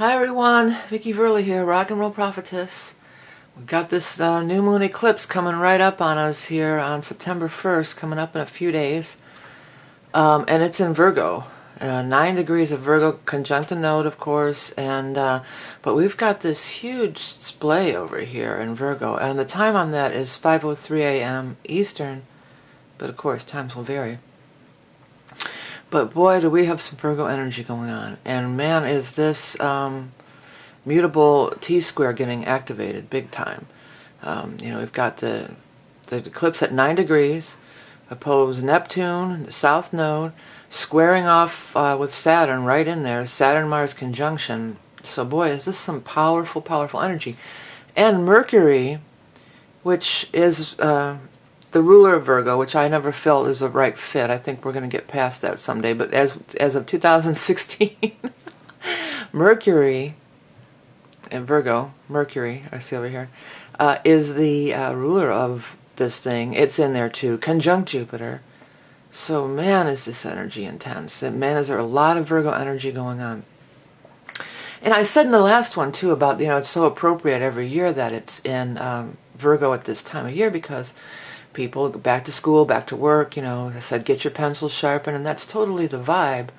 Hi everyone, Vicki Verley here, Rock and Roll Prophetess. We've got this new moon eclipse coming right up on us here on September 1st, coming up in a few days. And it's in Virgo. 9 degrees of Virgo, conjunct a node, of course, and but we've got this huge splay over here in Virgo, and the time on that is 5:03 a.m. Eastern, but of course times will vary. But boy, do we have some Virgo energy going on. And man, is this mutable T-square getting activated big time. We've got the eclipse at 9 degrees, opposed Neptune, the south node, squaring off with Saturn right in there, Saturn-Mars conjunction. So boy, is this some powerful, powerful energy. And Mercury, which is the ruler of Virgo, which I never felt is a right fit. I think we're going to get past that someday. But as of 2016, Mercury in Virgo, Mercury, I see over here, is the ruler of this thing. It's in there too, conjunct Jupiter. So man, is this energy intense. And man, is there a lot of Virgo energy going on. And I said in the last one too about, it's so appropriate every year that it's in Virgo at this time of year, because people go back to school, back to work, I said get your pencils sharpened, and that's totally the vibe.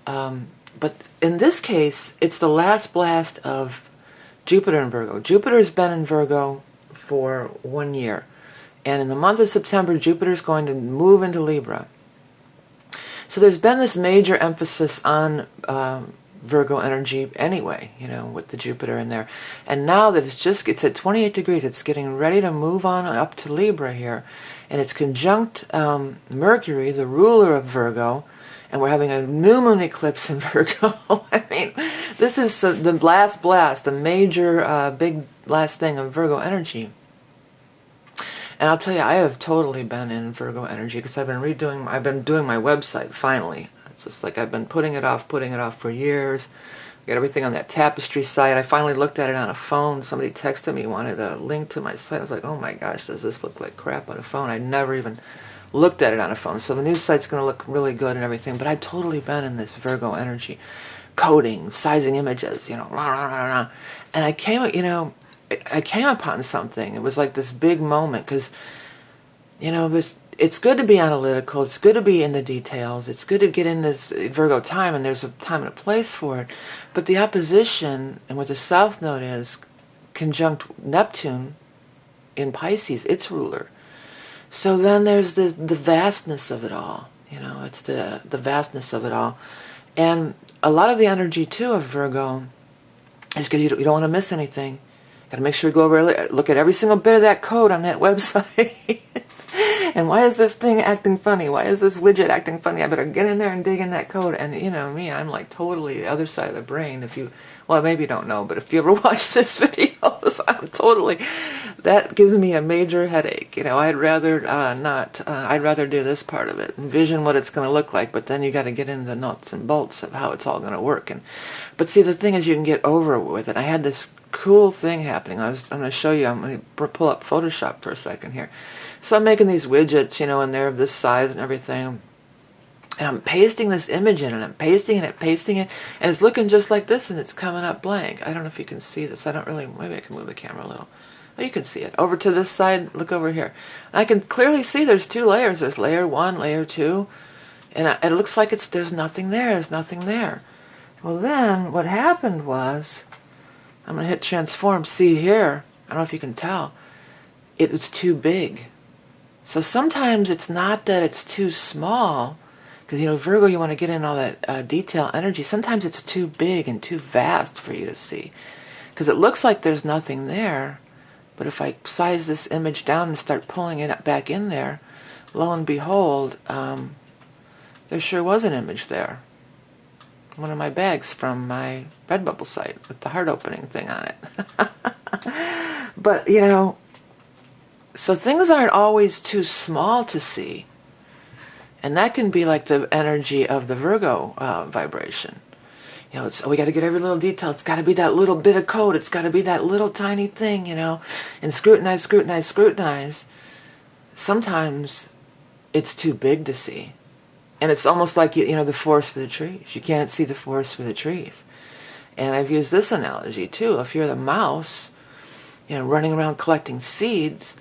But in this case, it's the last blast of Jupiter in Virgo. Jupiter's been in Virgo for 1 year. And in the month of September, Jupiter's going to move into Libra. So there's been this major emphasis on Virgo energy anyway, with the Jupiter in there. And now that it's at 28 degrees, it's getting ready to move on up to Libra here. And it's conjunct Mercury, the ruler of Virgo, and we're having a new moon eclipse in Virgo. I mean, this is the last blast, the major, big last thing of Virgo energy. And I'll tell you, I have totally been in Virgo energy, because I've been doing my website, finally. It's just like I've been putting it off for years. Got everything on that tapestry site. I finally looked at it on a phone. Somebody texted me, wanted a link to my site. I was like, oh my gosh, does this look like crap on a phone? I never even looked at it on a phone. So the new site's going to look really good and everything. But I've totally been in this Virgo energy. Coding, sizing images, rah, rah, rah, rah. And I came upon something. It was like this big moment, because, it's good to be analytical. It's good to be in the details. It's good to get in this Virgo time, and there's a time and a place for it. But the opposition, and what the south node is, conjunct Neptune in Pisces, its ruler. So then there's the vastness of it all. It's the vastness of it all. And a lot of the energy, too, of Virgo is because you don't want to miss anything. Got to make sure you go over, look at every single bit of that code on that website. And why is this thing acting funny? Why is this widget acting funny? I better get in there and dig in that code. And me, I'm like totally the other side of the brain. Well, maybe you don't know, but if you ever watch this videos, that gives me a major headache. I'd rather not. I'd rather do this part of it, envision what it's going to look like, but then you got to get into the nuts and bolts of how it's all going to work. But see, the thing is, you can get over with it. I had this cool thing happening. I'm going to show you. I'm going to pull up Photoshop for a second here. So I'm making these widgets, and they're of this size and everything. And I'm pasting this image in, and I'm pasting it, and it's looking just like this, and it's coming up blank. I don't know if you can see this. Maybe I can move the camera a little. Oh, you can see it. Over to this side, look over here. And I can clearly see there's 2 layers. There's layer 1, layer 2, and it looks like there's nothing there. There's nothing there. Well, then what happened was, I'm going to hit transform. See here, I don't know if you can tell, it was too big. So sometimes it's not that it's too small, because, Virgo, you want to get in all that detail energy. Sometimes it's too big and too vast for you to see, because it looks like there's nothing there. But if I size this image down and start pulling it back in there, lo and behold, there sure was an image there. One of my bags from my Redbubble site with the heart opening thing on it. But, so things aren't always too small to see. And that can be like the energy of the Virgo vibration. We got to get every little detail. It's got to be that little bit of code. It's got to be that little tiny thing, and scrutinize, scrutinize, scrutinize. Sometimes it's too big to see. And it's almost like, the forest for the trees. You can't see the forest for the trees. And I've used this analogy too. If you're the mouse, running around collecting seeds,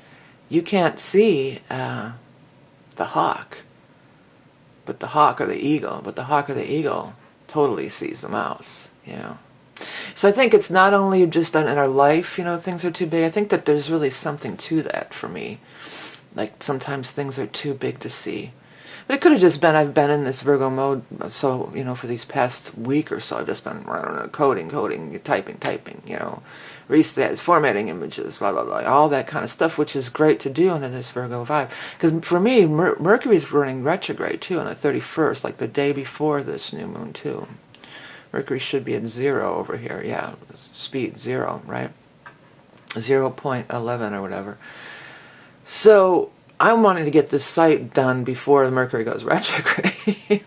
you can't see the hawk, but the hawk or the eagle totally sees the mouse. So I think it's not only just in our life, things are too big. I think that there's really something to that for me. Like sometimes things are too big to see. But it could have just been I've been in this Virgo mode, so, for these past week or so, I've just been, coding, typing, resets, formatting images, blah, blah, blah, all that kind of stuff, which is great to do under this Virgo vibe. Because for me, Mercury's running retrograde, too, on the 31st, like the day before this new moon, too. Mercury should be at 0 over here, yeah, speed 0, right? 0.11 or whatever. So I'm wanting to get this site done before Mercury goes retrograde.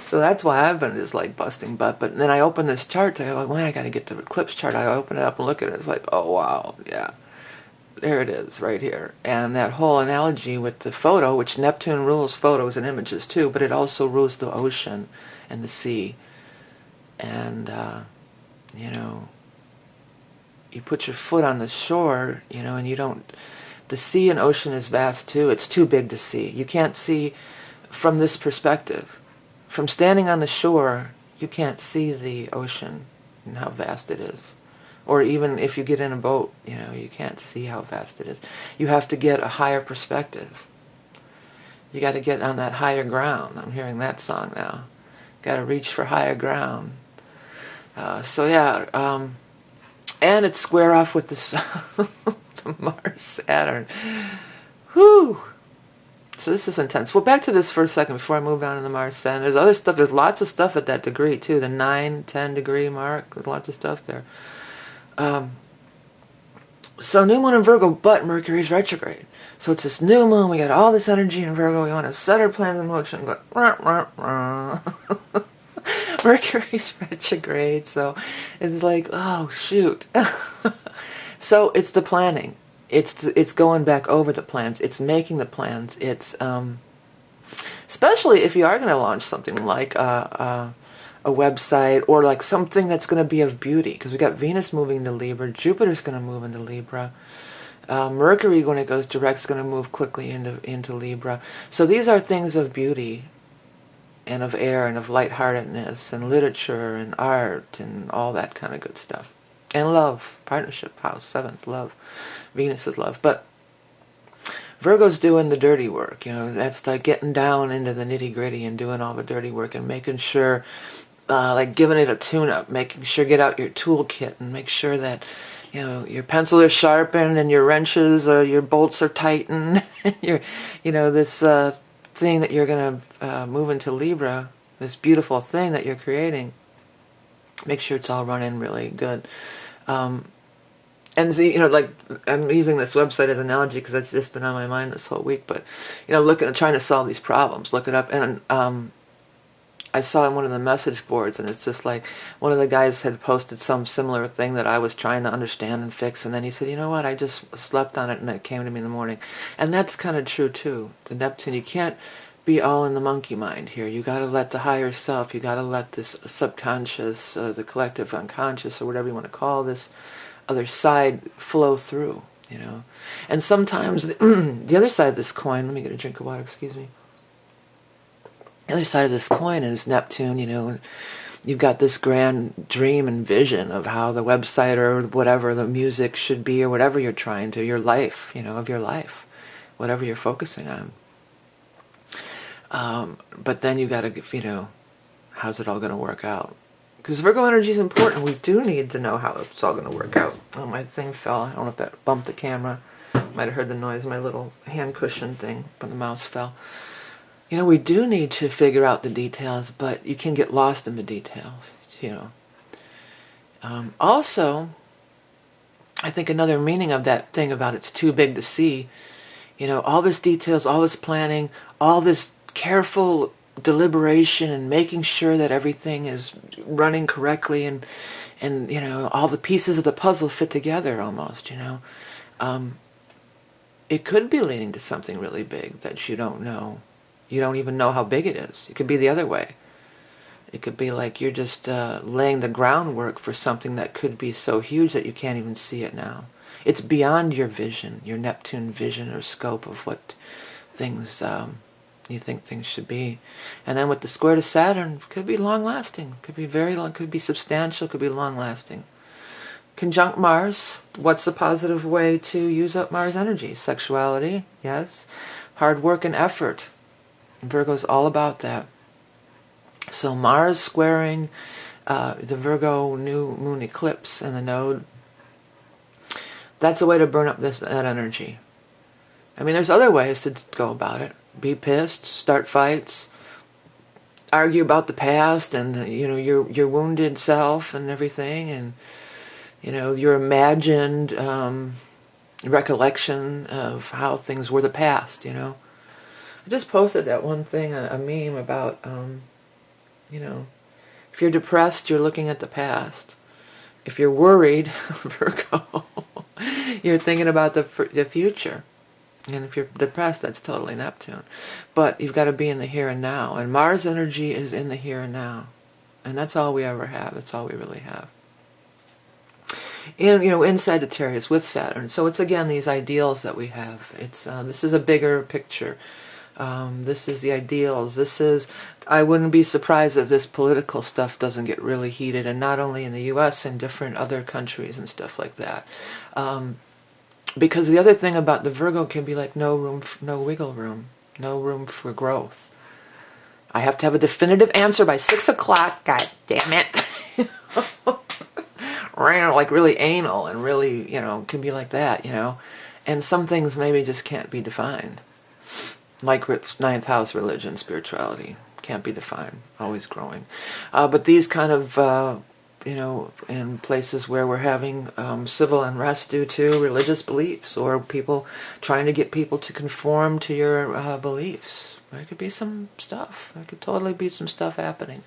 So that's why I've been just like busting butt. But then I open this chart, I go, man, I got to get the eclipse chart. I open it up and look at it. It's like, oh, wow, yeah. There it is, right here. And that whole analogy with the photo, which Neptune rules photos and images too, but it also rules the ocean and the sea. And, you put your foot on the shore, and you don't... The sea and ocean is vast too. It's too big to see. You can't see from this perspective. From standing on the shore, you can't see the ocean and how vast it is. Or even if you get in a boat, you can't see how vast it is. You have to get a higher perspective. You got to get on that higher ground. I'm hearing that song now. Got to reach for higher ground. And it's square off with the Mars Saturn. Whew. So this is intense. Well, back to this for a second before I move on to the Mars Saturn. There's other stuff. There's lots of stuff at that degree too. The 9-10 degree mark. There's lots of stuff there. So new moon in Virgo, but Mercury's retrograde. So it's this new moon. We got all this energy in Virgo. We want to set our plans in motion. But Mercury's retrograde. So it's like, oh shoot. So it's the planning. It's going back over the plans. It's making the plans. It's especially if you are going to launch something like a website or like something that's going to be of beauty. Because we got Venus moving into Libra, Jupiter's going to move into Libra, Mercury when it goes direct is going to move quickly into Libra. So these are things of beauty and of air and of lightheartedness and literature and art and all that kind of good stuff. And love, partnership, house, 7th, love. Venus is love. But Virgo's doing the dirty work, that's like getting down into the nitty gritty and doing all the dirty work and making sure, like giving it a tune-up, making sure get out your toolkit and make sure that, your pencils are sharpened and your wrenches or your bolts are tightened. This thing that you're going to move into Libra, this beautiful thing that you're creating, make sure it's all running really good. And see, like I'm using this website as an analogy because that's just been on my mind this whole week. But trying to solve these problems, look it up, and I saw in one of the message boards, and it's just like one of the guys had posted some similar thing that I was trying to understand and fix, and then he said, you know what, I just slept on it, and it came to me in the morning, and that's kind of true too. The Neptune, you can't be all in the monkey mind here. You got to let the higher self, you got to let this subconscious, the collective unconscious, or whatever you want to call this other side flow through, And sometimes the other side of this coin, let me get a drink of water, excuse me. The other side of this coin is Neptune, you've got this grand dream and vision of how the website or whatever the music should be or whatever you're trying to, your life, of your life, whatever you're focusing on. But then you got to, how's it all going to work out? Because Virgo energy is important. We do need to know how it's all going to work out. Oh, my thing fell. I don't know if that bumped the camera. Might have heard the noise of my little hand cushion thing, but the mouse fell. We do need to figure out the details, but you can get lost in the details, Also, I think another meaning of that thing about it's too big to see, all this details, all this planning, all this careful deliberation and making sure that everything is running correctly and all the pieces of the puzzle fit together almost, it could be leading to something really big that you don't know. You don't even know how big it is. It could be the other way. It could be like you're just laying the groundwork for something that could be so huge that you can't even see it now. It's beyond your vision, your Neptune vision or scope of what things you think things should be. And then with the square to Saturn, it could be long-lasting, could be very long, could be substantial, could be long-lasting. Conjunct Mars, what's the positive way to use up Mars energy? Sexuality, yes. Hard work and effort. Virgo's all about that. So Mars squaring the Virgo new moon eclipse and the node, that's a way to burn up that energy. I mean, there's other ways to go about it. Be pissed, start fights, argue about the past and, you know, your wounded self and everything, and, you know, your imagined recollection of how things were the past, you know. I just posted that one thing, a meme about, you know, if you're depressed, you're looking at the past. If you're worried, Virgo, you're thinking about the future. And if you're depressed, that's totally Neptune. But you've got to be in the here and now. And Mars energy is in the here and now. And that's all we ever have. That's all we really have. And, you know, in Sagittarius with Saturn. So it's, again, these ideals that we have. It's this is a bigger picture. This is the ideals. This is, I wouldn't be surprised if this political stuff doesn't get really heated. And not only in the U.S., in different other countries and stuff like that. Because the other thing about the Virgo can be like no wiggle room, no room for growth. I have to have a definitive answer by 6 o'clock, god damn it. Like really anal and really, you know, can be like that, you know. And some things maybe just can't be defined. Like 9th house religion, spirituality, can't be defined, always growing. But these kind of you know, in places where we're having civil unrest due to religious beliefs or people trying to get people to conform to your beliefs. There could be some stuff. There could totally be some stuff happening.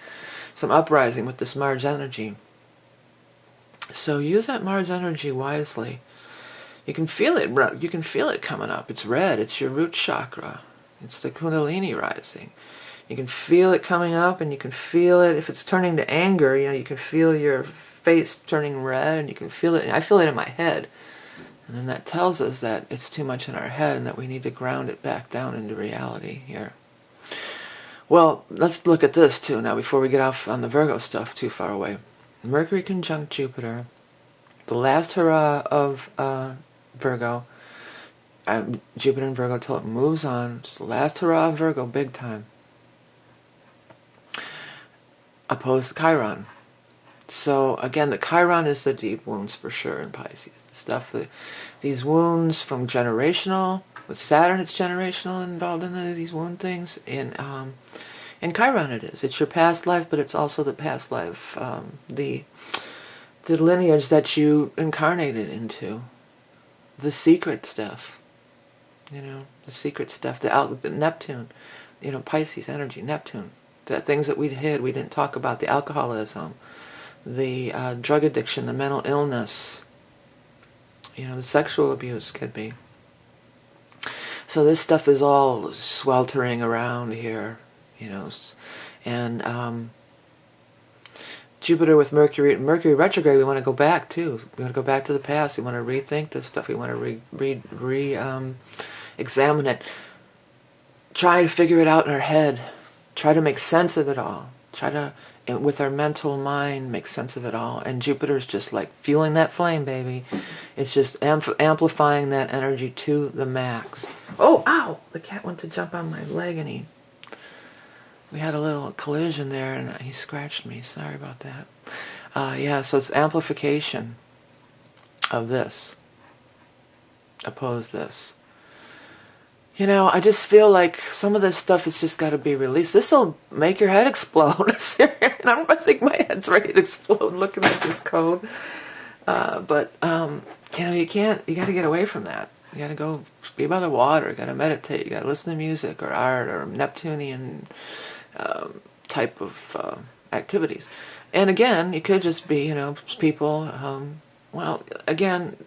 Some uprising with this Mars energy. So use that Mars energy wisely. You can feel it. You can feel it coming up. It's red. It's your root chakra. It's the Kundalini rising. You can feel it coming up, and you can feel it, if it's turning to anger, you know, you can feel your face turning red, and you can feel it. I feel it in my head. And then that tells us that it's too much in our head and that we need to ground it back down into reality here. Well, let's look at this too now before we get off on the Virgo stuff too far away. Mercury conjunct Jupiter, the last hurrah of Virgo. Jupiter and Virgo till it moves on. It's the last hurrah of Virgo, big time. Opposed to Chiron. So again, the Chiron is the deep wounds for sure in Pisces. The stuff that these wounds from generational, with Saturn it's generational involved in these wound things. In Chiron it is. It's your past life, but it's also the past life, the lineage that you incarnated into. The secret stuff. You know, the secret stuff, the Neptune, you know, Pisces energy, Neptune. The things that we hid, we didn't talk about, the alcoholism, the drug addiction, the mental illness, you know, the sexual abuse could be. So this stuff is all sweltering around here, you know, and Jupiter with Mercury retrograde, we want to go back too. We want to go back to the past. We want to rethink this stuff. We want to examine it. Try to figure it out in our head. Try to make sense of it all. Try to, with our mental mind, make sense of it all. And Jupiter's just like fueling that flame, baby. It's just amplifying that energy to the max. Oh, ow! The cat went to jump on my leg and we had a little collision there and he scratched me. Sorry about that. Yeah, so it's amplification of this. Oppose this. You know, I just feel like some of this stuff has just got to be released. This will make your head explode. And I think my head's ready to explode looking at this code. But you know, you got to get away from that. You got to go be by the water. You got to meditate. You got to listen to music or art or Neptunian type of activities. And again, it could just be, you know, people, well, again,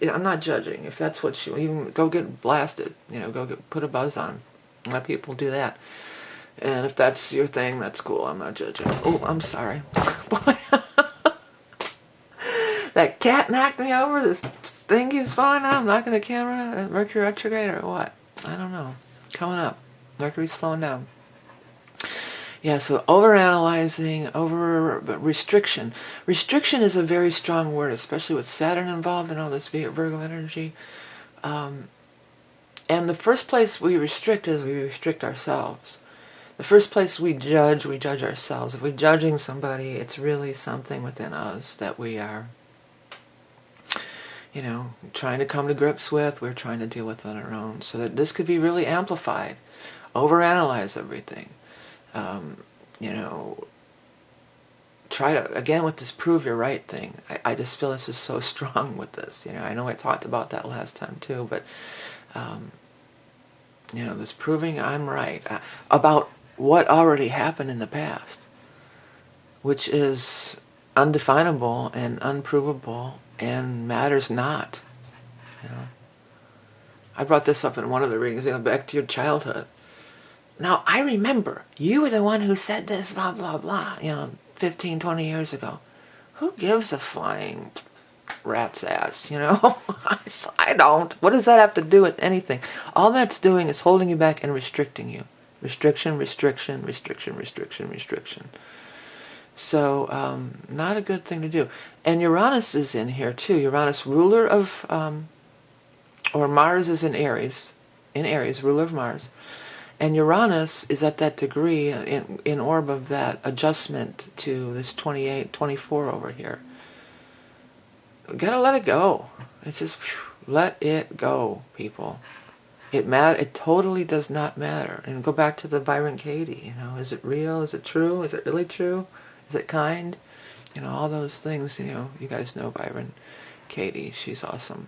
I'm not judging. If that's what you go get blasted, you know, put a buzz on. Let people do that. And if that's your thing, that's cool. I'm not judging. Oh, I'm sorry. Boy, that cat knocked me over. This thing keeps falling out. I'm knocking the camera. Mercury retrograde or what? I don't know. Coming up. Mercury's slowing down. Yeah, so overanalyzing, restriction. Restriction is a very strong word, especially with Saturn involved in all this Virgo energy. And the first place we restrict is we restrict ourselves. The first place we judge ourselves. If we're judging somebody, it's really something within us that we are, trying to come to grips with, we're trying to deal with on our own. So that this could be really amplified. Overanalyze everything. Try to, again, with this prove you're right thing. I just feel this is so strong with this. I know I talked about that last time too, but, this proving I'm right about what already happened in the past, which is undefinable and unprovable and matters not. I brought this up in one of the readings, back to your childhood. Now, I remember, you were the one who said this, blah, blah, blah, 15, 20 years ago. Who gives a flying rat's ass, I don't. What does that have to do with anything? All that's doing is holding you back and restricting you. Restriction, restriction, restriction, restriction, restriction. So, not a good thing to do. And Uranus is in here, too. Uranus, ruler of, or Mars is in Aries, ruler of Mars. And Uranus is at that degree in orb of that adjustment to this 28, 24 over here. We gotta let it go. It's just, let it go, people. It totally does not matter. And go back to the Byron Katie, is it real? Is it true? Is it really true? Is it kind? All those things, you guys know Byron Katie. She's awesome.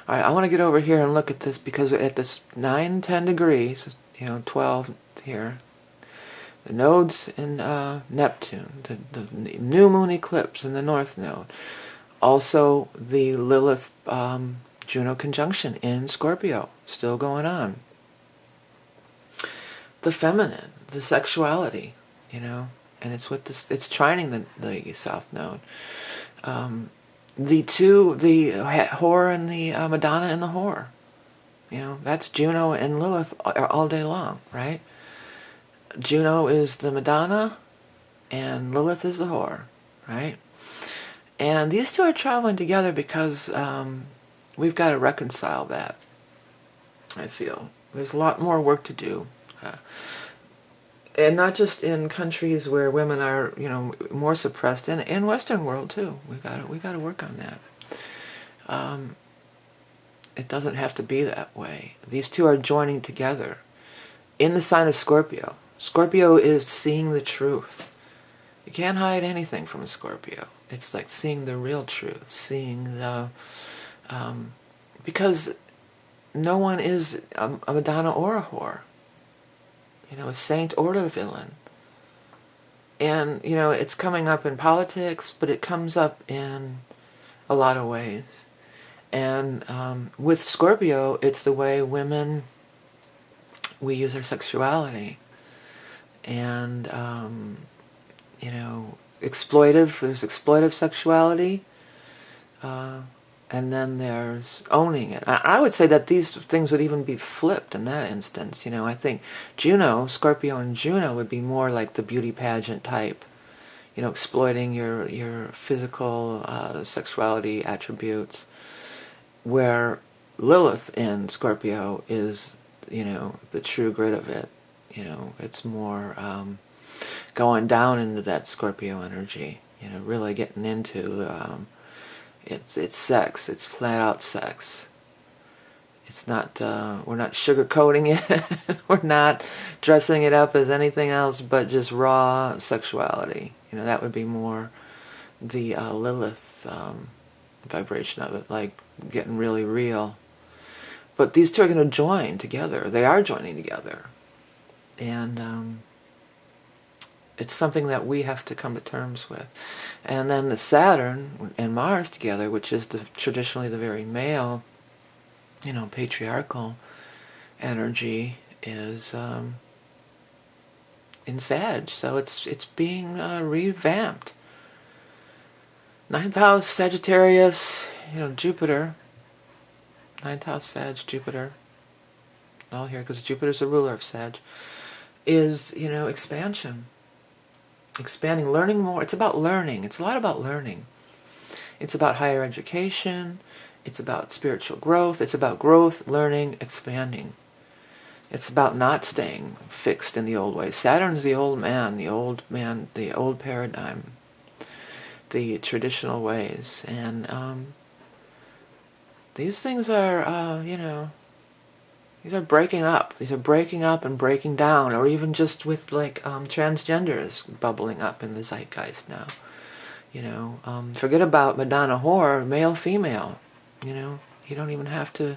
All right, I want to get over here and look at this because at this 9, 10 degrees, 12 here, the nodes in Neptune, the new moon eclipse in the north node, also the Lilith Juno conjunction in Scorpio, still going on. The feminine, the sexuality, and it's with this, it's trining the south node. The whore and the Madonna and the whore. That's Juno and Lilith all day long, right? Juno is the Madonna and Lilith is the whore, right? And these two are traveling together because we've got to reconcile that, I feel. There's a lot more work to do. And not just in countries where women are, more suppressed, in Western world too. We got to work on that. It doesn't have to be that way. These two are joining together in the sign of Scorpio. Scorpio is seeing the truth. You can't hide anything from a Scorpio. It's like seeing the real truth, seeing the because no one is a Madonna or a whore. A saint or a villain. And, it's coming up in politics, but it comes up in a lot of ways. And with Scorpio, it's the way women, we use our sexuality. And, there's exploitive sexuality, and then there's owning it. I would say that these things would even be flipped in that instance. I think Scorpio and Juno would be more like the beauty pageant type, exploiting your physical sexuality attributes, where Lilith in Scorpio is, the true grit of it. It's more going down into that Scorpio energy, really getting into it's sex. It's flat out sex. It's not, we're not sugarcoating it. We're not dressing it up as anything else but just raw sexuality. That would be more the Lilith vibration of it, like getting really real. But these two are going to join together. They are joining together. And it's something that we have to come to terms with. And then the Saturn and Mars together, which is traditionally the very male, patriarchal energy, is in Sag, so it's being revamped. Ninth house, Sagittarius, Jupiter. Ninth house, Sag, Jupiter. All here, because Jupiter's the ruler of Sag. Is, expansion. Expanding, learning more. It's about learning. It's a lot about learning. It's about higher education. It's about spiritual growth. It's about growth, learning, expanding. It's about not staying fixed in the old ways. Saturn's the old man, the old paradigm, the traditional ways. And these things are, these are breaking up. These are breaking up and breaking down, or even just with transgenders bubbling up in the zeitgeist now. Forget about Madonna whore, male, female. You don't even have to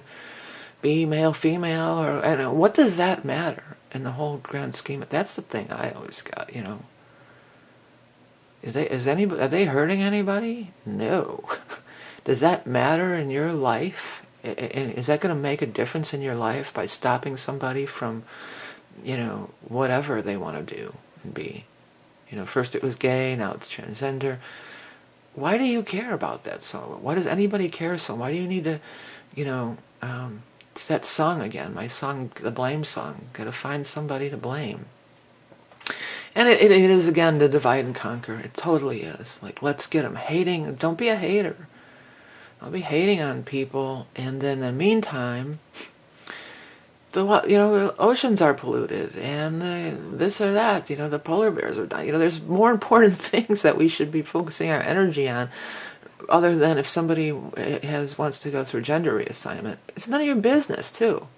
be male, female, and what does that matter in the whole grand scheme? That's the thing I always got. Are they hurting anybody? No. Does that matter in your life? Is that going to make a difference in your life by stopping somebody from, whatever they want to do and be? First it was gay, now it's transgender. Why do you care about that so? Why does anybody care so? Why do you need to, it's that song again, my song, the blame song. Gotta find somebody to blame. And it is, again, the divide and conquer. It totally is. Let's get them hating. Don't be a hater. Don't be hating on people. And then in the meantime, the oceans are polluted. And this or that. The polar bears are dying. There's more important things that we should be focusing our energy on, other than if somebody wants to go through gender reassignment. It's none of your business, too.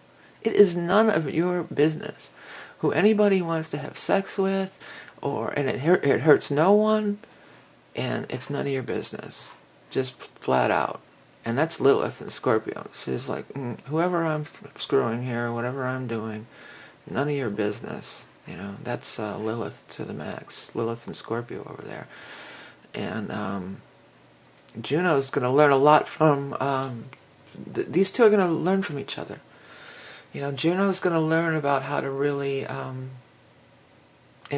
It is none of your business who anybody wants to have sex with, and it hurts no one, and it's none of your business. Just flat out. And that's Lilith in Scorpio. She's like, whoever I'm screwing here, whatever I'm doing, none of your business. That's Lilith to the max. Lilith in Scorpio over there. And Juno's going to learn a lot from, these two are going to learn from each other. Juno's going to learn about how to really and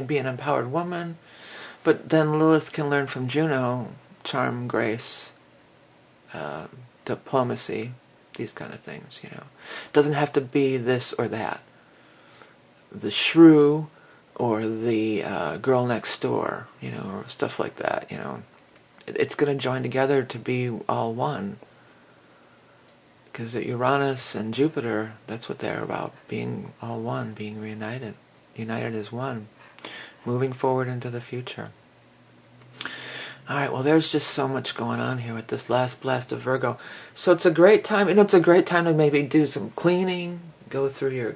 be an empowered woman, but then Lilith can learn from Juno charm, grace, diplomacy, these kind of things. It doesn't have to be this or that. The shrew or the girl next door, or stuff like that. It's going to join together to be all one. Because Uranus and Jupiter, that's what they're about, being all one, being reunited. United as one. Moving forward into the future. Alright, well there's just so much going on here with this last blast of Virgo. So it's a great time, it's a great time to maybe do some cleaning, go through your,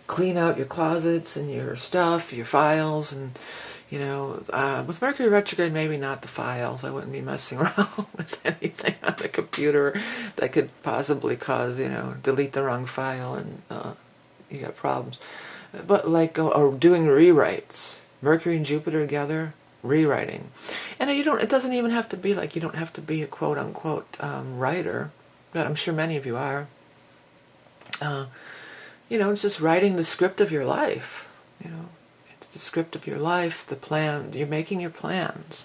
clean out your closets and your stuff, your files, and with Mercury retrograde, maybe not the files. I wouldn't be messing around with anything on the computer that could possibly cause, delete the wrong file and you got problems. But or doing rewrites. Mercury and Jupiter together, rewriting. And it doesn't even have to be you don't have to be a quote unquote writer, but I'm sure many of you are. It's just writing the script of your life, It's the script of your life, the plan. You're making your plans.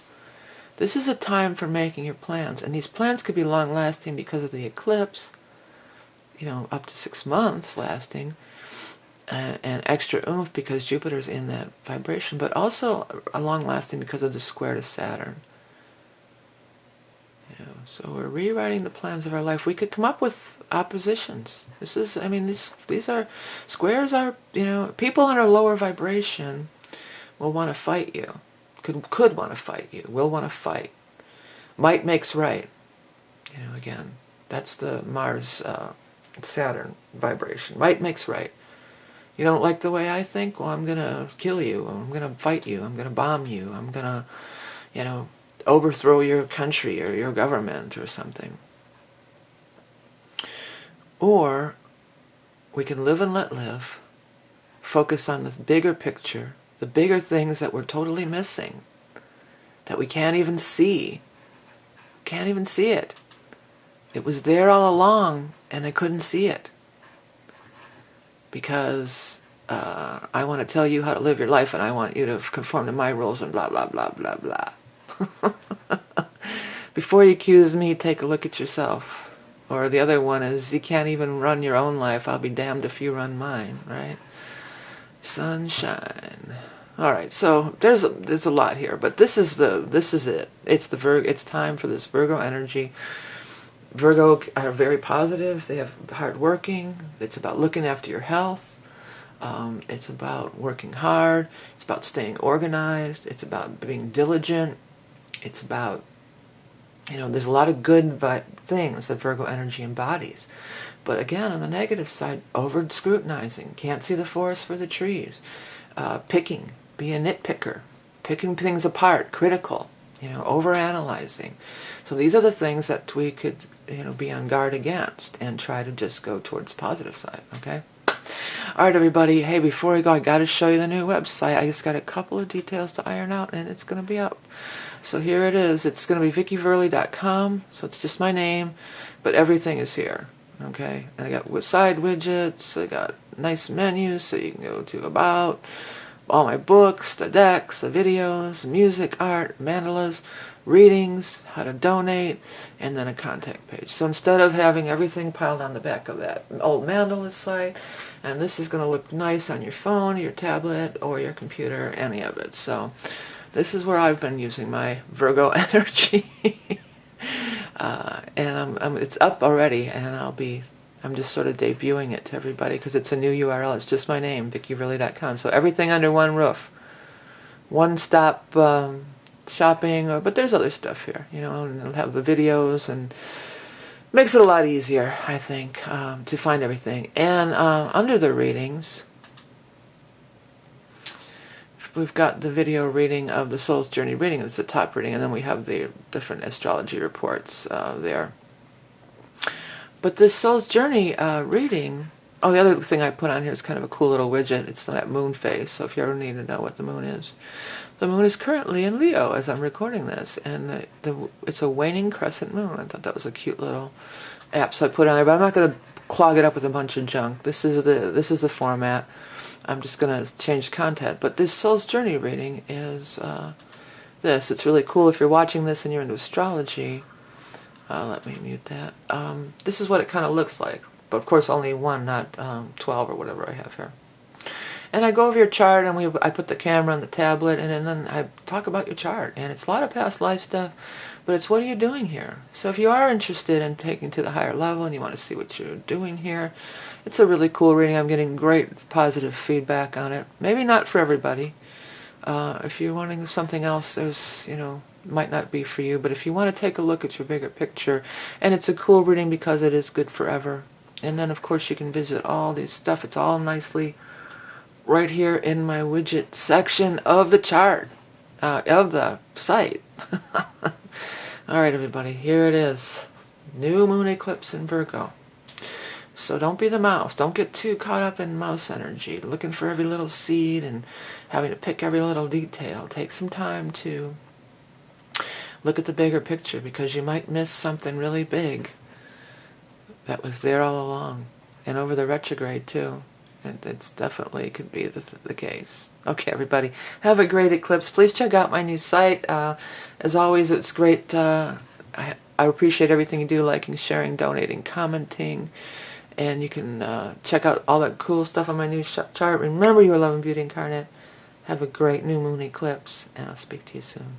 This is a time for making your plans. And these plans could be long-lasting because of the eclipse, up to 6 months lasting, and extra oomph because Jupiter's in that vibration, but also a long-lasting because of the square to Saturn. So we're rewriting the plans of our life. We could come up with oppositions. These are, squares are, people in a lower vibration will want to fight you. Could want to fight you. Will want to fight. Might makes right. Again, that's the Mars, Saturn vibration. Might makes right. You don't like the way I think? Well, I'm going to kill you. I'm going to fight you. I'm going to bomb you. I'm going to, overthrow your country or your government or something. Or we can live and let live, focus on the bigger picture, the bigger things that we're totally missing, that we can't even see. Can't even see it. It was there all along and I couldn't see it. Because I want to tell you how to live your life, and I want you to conform to my rules, and blah, blah, blah, blah, blah. Before you accuse me, take a look at yourself. Or the other one is, you can't even run your own life. I'll be damned if you run mine, right? Sunshine. All right, so there's a lot here, but this is it. It's time for this Virgo energy. Virgo are very positive. They have hardworking. It's about looking after your health. It's about working hard. It's about staying organized. It's about being diligent. It's about, there's a lot of good things that Virgo energy embodies. But again, on the negative side, over scrutinizing, can't see the forest for the trees, picking, be a nitpicker, picking things apart, critical, over analyzing. So these are the things that we could, be on guard against and try to just go towards the positive side, okay? All right, everybody. Hey, before we go, I got to show you the new website. I just got a couple of details to iron out, and it's going to be up. So here it is. It's going to be VickiVerley.com. So it's just my name, but everything is here. Okay, and I got side widgets. I got nice menus, so you can go to about all my books, the decks, the videos, music, art, mandalas, readings, how to donate, and then a contact page. So instead of having everything piled on the back of that old mandala site, and this is going to look nice on your phone, your tablet, or your computer, any of it. So this is where I've been using my Virgo energy. And it's up already, and I'm just sort of debuting it to everybody because it's a new URL. It's just my name, VickiVerley.com. So everything under one roof, one-stop shopping. But there's other stuff here, and it'll have the videos, and makes it a lot easier, I think, to find everything. And under the readings, we've got the video reading of the Soul's Journey reading. It's the top reading, and then we have the different astrology reports there. But this Soul's Journey reading, the other thing I put on here is kind of a cool little widget. It's that moon phase, so if you ever need to know what the moon is. The moon is currently in Leo as I'm recording this, and it's a waning crescent moon. I thought that was a cute little app, so I put it on there, but I'm not going to clog it up with a bunch of junk. This is the format. I'm just going to change content. But this Soul's Journey reading is this. It's really cool if you're watching this and you're into astrology. Let me mute that. This is what it kind of looks like. But of course only one, not 12 or whatever I have here. And I go over your chart, and I put the camera on the tablet, and then I talk about your chart. And it's a lot of past life stuff, but it's what are you doing here? So if you are interested in taking to the higher level and you want to see what you're doing here, it's a really cool reading. I'm getting great positive feedback on it. Maybe not for everybody. If you're wanting something else, there's, might not be for you. But if you want to take a look at your bigger picture, and it's a cool reading because it is good forever. And then, of course, you can visit all this stuff. It's all nicely right here in my widget section of the chart, of the site. All right, everybody, here it is. New moon eclipse in Virgo. So don't be the mouse. Don't get too caught up in mouse energy, looking for every little seed and having to pick every little detail. Take some time to look at the bigger picture, because you might miss something really big that was there all along, and over the retrograde too. It's definitely could be the case. Okay, everybody, have a great eclipse. Please check out my new site. As always, it's great. I appreciate everything you do, liking, sharing, donating, commenting. And you can check out all that cool stuff on my new chart. Remember, you are love and beauty incarnate. Have a great new moon eclipse, and I'll speak to you soon.